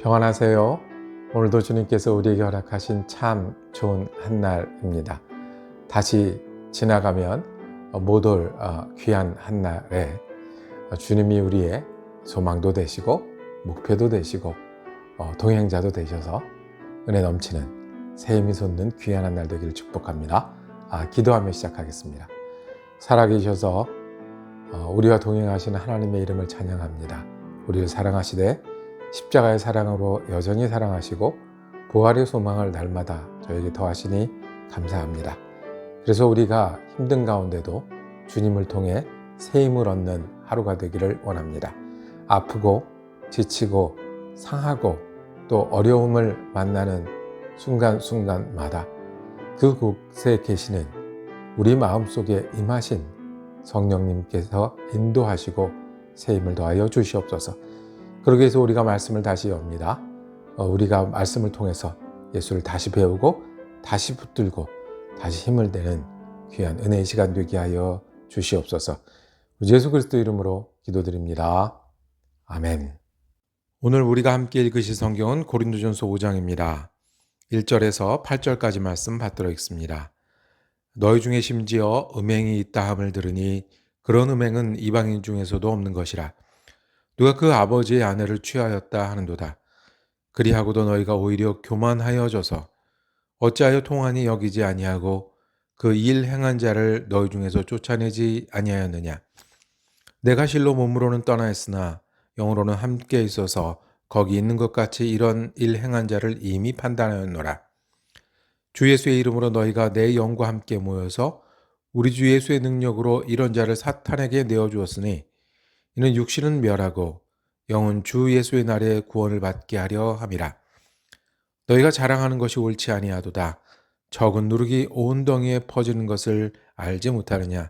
평안하세요. 오늘도 주님께서 우리에게 허락하신 참 좋은 한날입니다. 다시 지나가면 못 올 귀한 한날에 주님이 우리의 소망도 되시고 목표도 되시고 동행자도 되셔서 은혜 넘치는 새 힘이 솟는 귀한 한날 되기를 축복합니다. 기도하며 시작하겠습니다. 살아계셔서 우리와 동행하시는 하나님의 이름을 찬양합니다. 우리를 사랑하시되 십자가의 사랑으로 여전히 사랑하시고 부활의 소망을 날마다 저에게 더하시니 감사합니다. 그래서 우리가 힘든 가운데도 주님을 통해 새 힘을 얻는 하루가 되기를 원합니다. 아프고 지치고 상하고 또 어려움을 만나는 순간순간마다 그곳에 계시는 우리 마음속에 임하신 성령님께서 인도하시고 새 힘을 더하여 주시옵소서. 그러기 위해서 우리가 말씀을 다시 엽니다. 우리가 말씀을 통해서 예수를 다시 배우고 다시 붙들고 다시 힘을 내는 귀한 은혜의 시간 되게 하여 주시옵소서. 예수 그리스도 이름으로 기도드립니다. 아멘. 오늘 우리가 함께 읽으실 성경은 고린도전서 5장입니다. 1절에서 8절까지 말씀 받들어 읽습니다. 너희 중에 심지어 음행이 있다 함을 들으니 그런 음행은 이방인 중에서도 없는 것이라. 누가 그 아버지의 아내를 취하였다 하는도다. 그리하고도 너희가 오히려 교만하여져서 어찌하여 통하니 여기지 아니하고 그 일 행한 자를 너희 중에서 쫓아내지 아니하였느냐. 내가 실로 몸으로는 떠나 있으나 영으로는 함께 있어서 거기 있는 것 같이 이런 일 행한 자를 이미 판단하였노라. 주 예수의 이름으로 너희가 내 영과 함께 모여서 우리 주 예수의 능력으로 이런 자를 사탄에게 내어주었으니 이는 육신은 멸하고 영은 주 예수의 날에 구원을 받게 하려 함이라. 너희가 자랑하는 것이 옳지 아니하도다. 적은 누룩이 온 덩이에 퍼지는 것을 알지 못하느냐.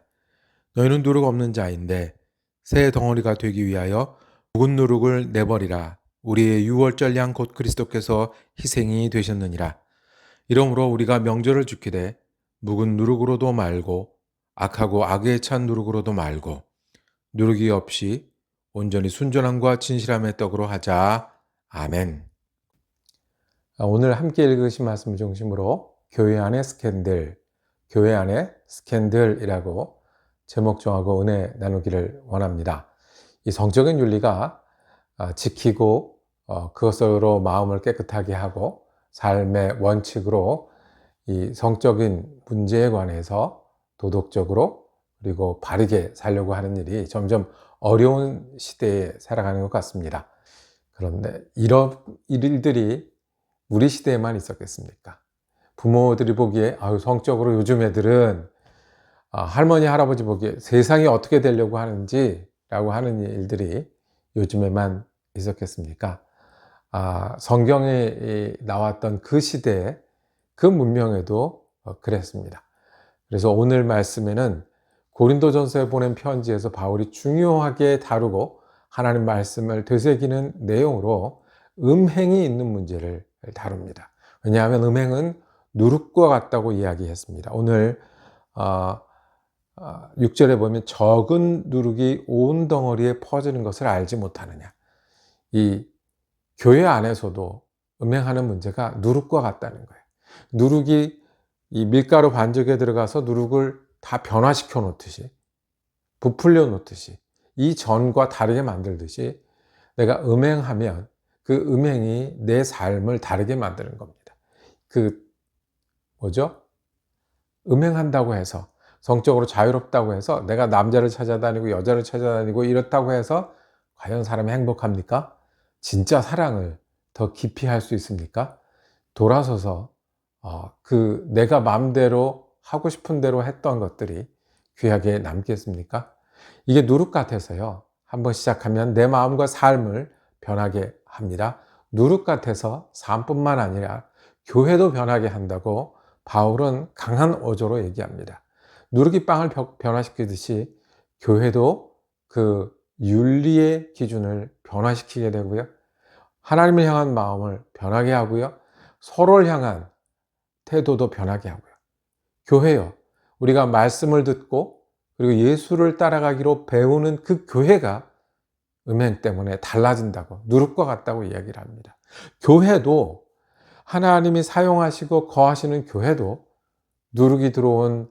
너희는 누룩 없는 자인데 새 덩어리가 되기 위하여 묵은 누룩을 내버리라. 우리의 유월절 양 곧 그리스도께서 희생이 되셨느니라. 이러므로 우리가 명절을 지키되 묵은 누룩으로도 말고 악하고 악에 찬 누룩으로도 말고 누룩이 없이 온전히 순전함과 진실함의 떡으로 하자. 아멘. 오늘 함께 읽으신 말씀 중심으로 교회 안의 스캔들이라고 제목 정하고 은혜 나누기를 원합니다. 이 성적인 윤리가 지키고 그것으로 마음을 깨끗하게 하고 삶의 원칙으로 이 성적인 문제에 관해서 도덕적으로 그리고 바르게 살려고 하는 일이 점점 어려운 시대에 살아가는 것 같습니다. 그런데 이런 일들이 우리 시대에만 있었겠습니까? 부모들이 보기에 성적으로 요즘 애들은 할머니 할아버지 보기에 세상이 어떻게 되려고 하는지 라고 하는 일들이 요즘에만 있었겠습니까? 성경에 나왔던 그 시대에 그 문명에도 그랬습니다. 그래서 오늘 말씀에는 고린도전서에 보낸 편지에서 바울이 중요하게 다루고 하나님 말씀을 되새기는 내용으로 음행이 있는 문제를 다룹니다. 왜냐하면 음행은 누룩과 같다고 이야기했습니다. 오늘 6절에 보면 적은 누룩이 온 덩어리에 퍼지는 것을 알지 못하느냐. 이 교회 안에서도 음행하는 문제가 누룩과 같다는 거예요. 누룩이 이 밀가루 반죽에 들어가서 누룩을 다 변화시켜 놓듯이 부풀려 놓듯이 이 전과 다르게 만들듯이 내가 음행하면 그 음행이 내 삶을 다르게 만드는 겁니다. 음행한다고 해서 성적으로 자유롭다고 해서 내가 남자를 찾아다니고 여자를 찾아다니고 이렇다고 해서 과연 사람이 행복합니까? 진짜 사랑을 더 깊이 할 수 있습니까? 돌아서서 내가 마음대로 하고 싶은 대로 했던 것들이 귀하게 남겠습니까? 이게 누룩 같아서요. 한번 시작하면 내 마음과 삶을 변하게 합니다. 누룩 같아서 삶뿐만 아니라 교회도 변하게 한다고 바울은 강한 어조로 얘기합니다. 누룩이 빵을 변화시키듯이 교회도 그 윤리의 기준을 변화시키게 되고요. 하나님을 향한 마음을 변하게 하고요. 서로를 향한 태도도 변하게 하고요. 교회요. 우리가 말씀을 듣고 그리고 예수를 따라가기로 배우는 그 교회가 음행 때문에 달라진다고, 누룩과 같다고 이야기를 합니다. 교회도, 하나님이 사용하시고 거하시는 교회도 누룩이 들어온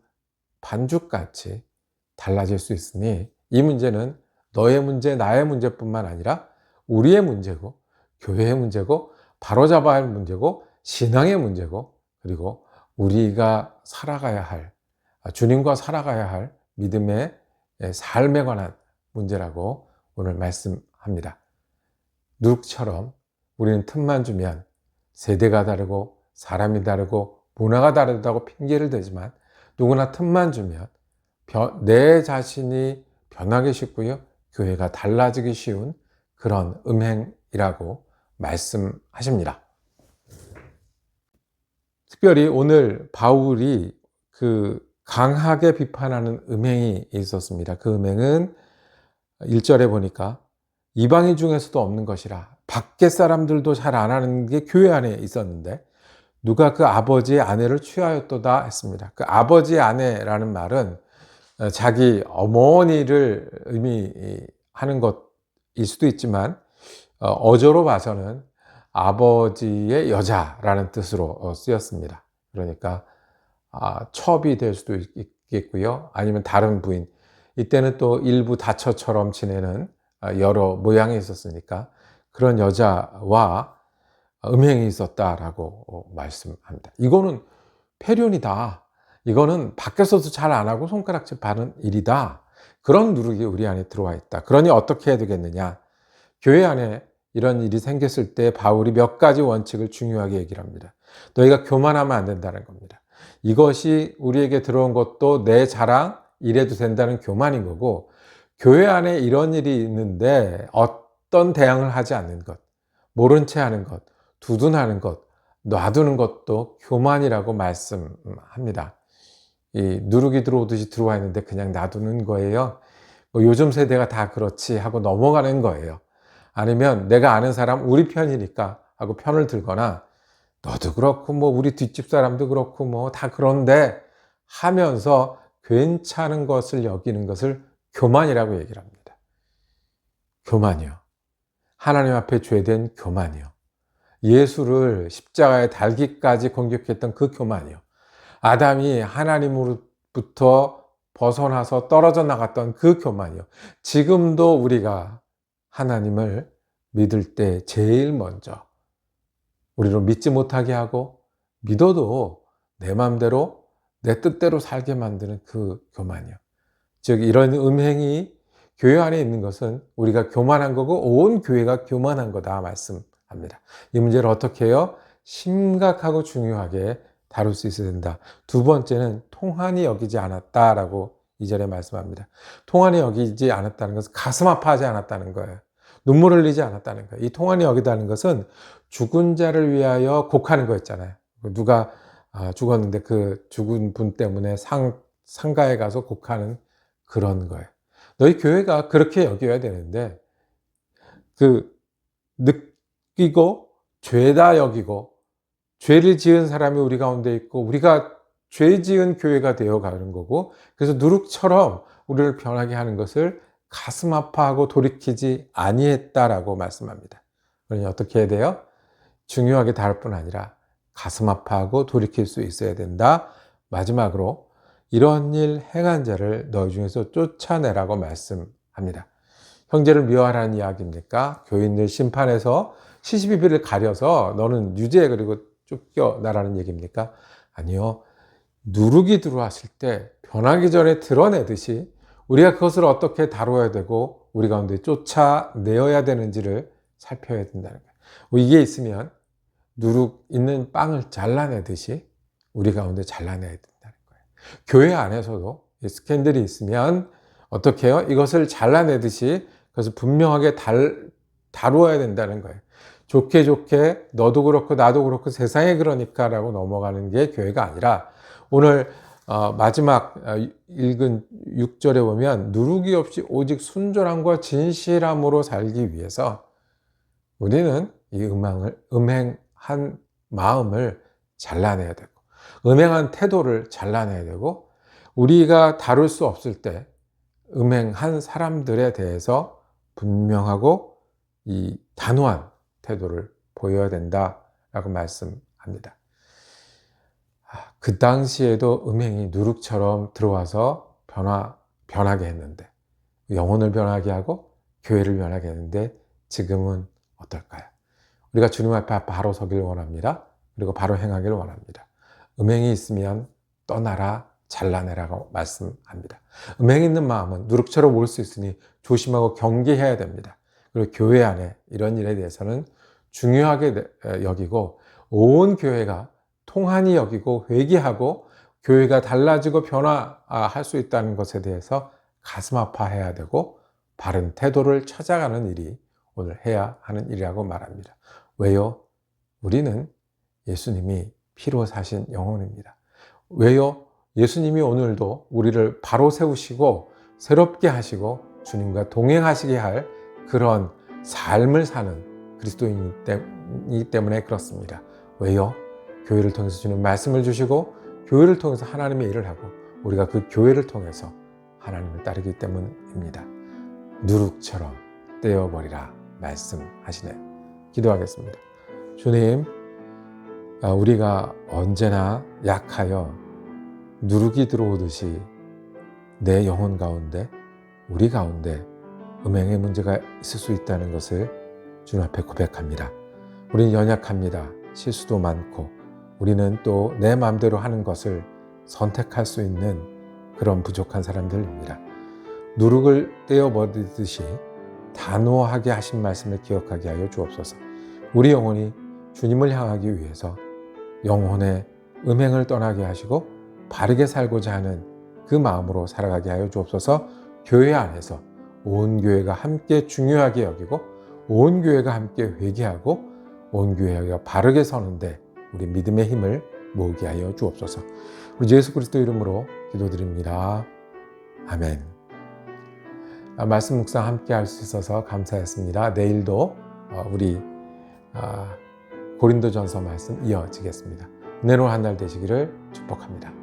반죽같이 달라질 수 있으니, 이 문제는 너의 문제, 나의 문제뿐만 아니라 우리의 문제고, 교회의 문제고, 바로잡아야 할 문제고, 신앙의 문제고, 그리고 우리가 살아가야 할, 주님과 살아가야 할 믿음의 삶에 관한 문제라고 오늘 말씀합니다. 누룩처럼 우리는 틈만 주면 세대가 다르고 사람이 다르고 문화가 다르다고 핑계를 대지만, 누구나 틈만 주면 내 자신이 변하기 쉽고요, 교회가 달라지기 쉬운 그런 음행이라고 말씀하십니다. 특별히 오늘 바울이 강하게 비판하는 음행이 있었습니다. 그 음행은 1절에 보니까 이방인 중에서도 없는 것이라, 밖에 사람들도 잘 안 하는 게 교회 안에 있었는데 누가 그 아버지의 아내를 취하였도다 했습니다. 그 아버지의 아내라는 말은 자기 어머니를 의미하는 것일 수도 있지만, 어조로 봐서는 아버지의 여자라는 뜻으로 쓰였습니다. 그러니까 첩이 될 수도 있겠고요, 아니면 다른 부인, 이때는 또 일부 다처처럼 지내는 여러 모양이 있었으니까 그런 여자와 음행이 있었다라고 말씀합니다. 이거는 폐륜이다, 이거는 밖에서도 잘 안 하고 손가락질 바른 일이다, 그런 누룩이 우리 안에 들어와 있다. 그러니 어떻게 해야 되겠느냐? 교회 안에 이런 일이 생겼을 때 바울이 몇 가지 원칙을 중요하게 얘기를 합니다. 너희가 교만하면 안 된다는 겁니다. 이것이 우리에게 들어온 것도 내 자랑, 이래도 된다는 교만인 거고, 교회 안에 이런 일이 있는데 어떤 대응을 하지 않는 것, 모른 채 하는 것, 두둔하는 것, 놔두는 것도 교만이라고 말씀합니다. 이 누룩이 들어오듯이 들어와 있는데 그냥 놔두는 거예요. 요즘 세대가 다 그렇지 하고 넘어가는 거예요. 아니면 내가 아는 사람 우리 편이니까 하고 편을 들거나, 너도 그렇고 우리 뒷집 사람도 그렇고 다 그런데 하면서 괜찮은 것을 여기는 것을 교만이라고 얘기를 합니다. 교만이요. 하나님 앞에 죄된 교만이요. 예수를 십자가에 달기까지 공격했던 그 교만이요. 아담이 하나님으로부터 벗어나서 떨어져 나갔던 그 교만이요. 지금도 우리가 하나님을 믿을 때 제일 먼저 우리로 믿지 못하게 하고, 믿어도 내 마음대로 내 뜻대로 살게 만드는 그 교만이요. 즉 이런 음행이 교회 안에 있는 것은 우리가 교만한 거고 온 교회가 교만한 거다 말씀합니다. 이 문제를 어떻게 해요? 심각하고 중요하게 다룰 수 있어야 된다. 두 번째는 통한이 여기지 않았다라고 2절에 말씀합니다. 통한이 여기지 않았다는 것은 가슴 아파하지 않았다는 거예요. 눈물을 흘리지 않았다는 거예요. 이 통한이 여기다는 것은 죽은 자를 위하여 곡하는 거였잖아요. 누가 죽었는데 그 죽은 분 때문에 상가에 가서 곡하는 그런 거예요. 너희 교회가 그렇게 여겨야 되는데, 느끼고 죄다 여기고 죄를 지은 사람이 우리 가운데 있고 우리가 죄 지은 교회가 되어 가는 거고, 그래서 누룩처럼 우리를 변하게 하는 것을 가슴 아파하고 돌이키지 아니했다라고 말씀합니다. 그러니 어떻게 해야 돼요? 중요하게 다룰 뿐 아니라 가슴 아파하고 돌이킬 수 있어야 된다. 마지막으로 이런 일 행한 자를 너희 중에서 쫓아내라고 말씀합니다. 형제를 미워하라는 이야기입니까? 교인들 심판해서 시시비비를 가려서 너는 유죄 그리고 쫓겨나라는 얘기입니까? 아니요. 누룩이 들어왔을 때 변하기 전에 드러내듯이 우리가 그것을 어떻게 다루어야 되고 우리 가운데 쫓아내어야 되는지를 살펴야 된다는 거예요. 이게 있으면 누룩 있는 빵을 잘라내듯이 우리 가운데 잘라내야 된다는 거예요. 교회 안에서도 스캔들이 있으면 어떻게 해요? 이것을 잘라내듯이 그것을 분명하게 다루어야 된다는 거예요. 좋게 좋게 너도 그렇고 나도 그렇고 세상에 그러니까 라고 넘어가는 게 교회가 아니라, 오늘 마지막 읽은 6절에 보면 누룩이 없이 오직 순전함과 진실함으로 살기 위해서 우리는 이 음행한 마음을 잘라내야 되고, 음행한 태도를 잘라내야 되고, 우리가 다룰 수 없을 때 음행한 사람들에 대해서 분명하고 이 단호한 태도를 보여야 된다라고 말씀합니다. 그 당시에도 음행이 누룩처럼 들어와서 변하게 했는데, 영혼을 변하게 하고 교회를 변하게 했는데, 지금은 어떨까요? 우리가 주님 앞에 바로 서기를 원합니다. 그리고 바로 행하기를 원합니다. 음행이 있으면 떠나라, 잘라내라고 말씀합니다. 음행 있는 마음은 누룩처럼 올 수 있으니 조심하고 경계해야 됩니다. 그리고 교회 안에 이런 일에 대해서는 중요하게 여기고, 온 교회가 통한이 여기고 회개하고 교회가 달라지고 변화할 수 있다는 것에 대해서 가슴 아파해야 되고, 바른 태도를 찾아가는 일이 오늘 해야 하는 일이라고 말합니다. 왜요? 우리는 예수님이 피로 사신 영혼입니다. 왜요? 예수님이 오늘도 우리를 바로 세우시고 새롭게 하시고 주님과 동행하시게 할 그런 삶을 사는 그리스도인이기 때문에 그렇습니다. 왜요? 교회를 통해서 주님 말씀을 주시고 교회를 통해서 하나님의 일을 하고 우리가 그 교회를 통해서 하나님을 따르기 때문입니다. 누룩처럼 떼어버리라 말씀하시네. 기도하겠습니다. 주님, 우리가 언제나 약하여 누룩이 들어오듯이 내 영혼 가운데, 우리 가운데 음행의 문제가 있을 수 있다는 것을 주님 앞에 고백합니다. 우리는 연약합니다. 실수도 많고 우리는 또 내 마음대로 하는 것을 선택할 수 있는 그런 부족한 사람들입니다. 누룩을 떼어버리듯이 단호하게 하신 말씀을 기억하게 하여 주옵소서. 우리 영혼이 주님을 향하기 위해서 영혼의 음행을 떠나게 하시고 바르게 살고자 하는 그 마음으로 살아가게 하여 주옵소서. 교회 안에서 온 교회가 함께 중요하게 여기고 온 교회가 함께 회개하고 온 교회가 바르게 서는데 우리 믿음의 힘을 모으게 하여 주옵소서. 우리 예수 그리스도 이름으로 기도드립니다. 아멘. 말씀 묵상 함께 할 수 있어서 감사했습니다. 내일도 우리 고린도전서 말씀 이어지겠습니다. 은혜로운 한 날 되시기를 축복합니다.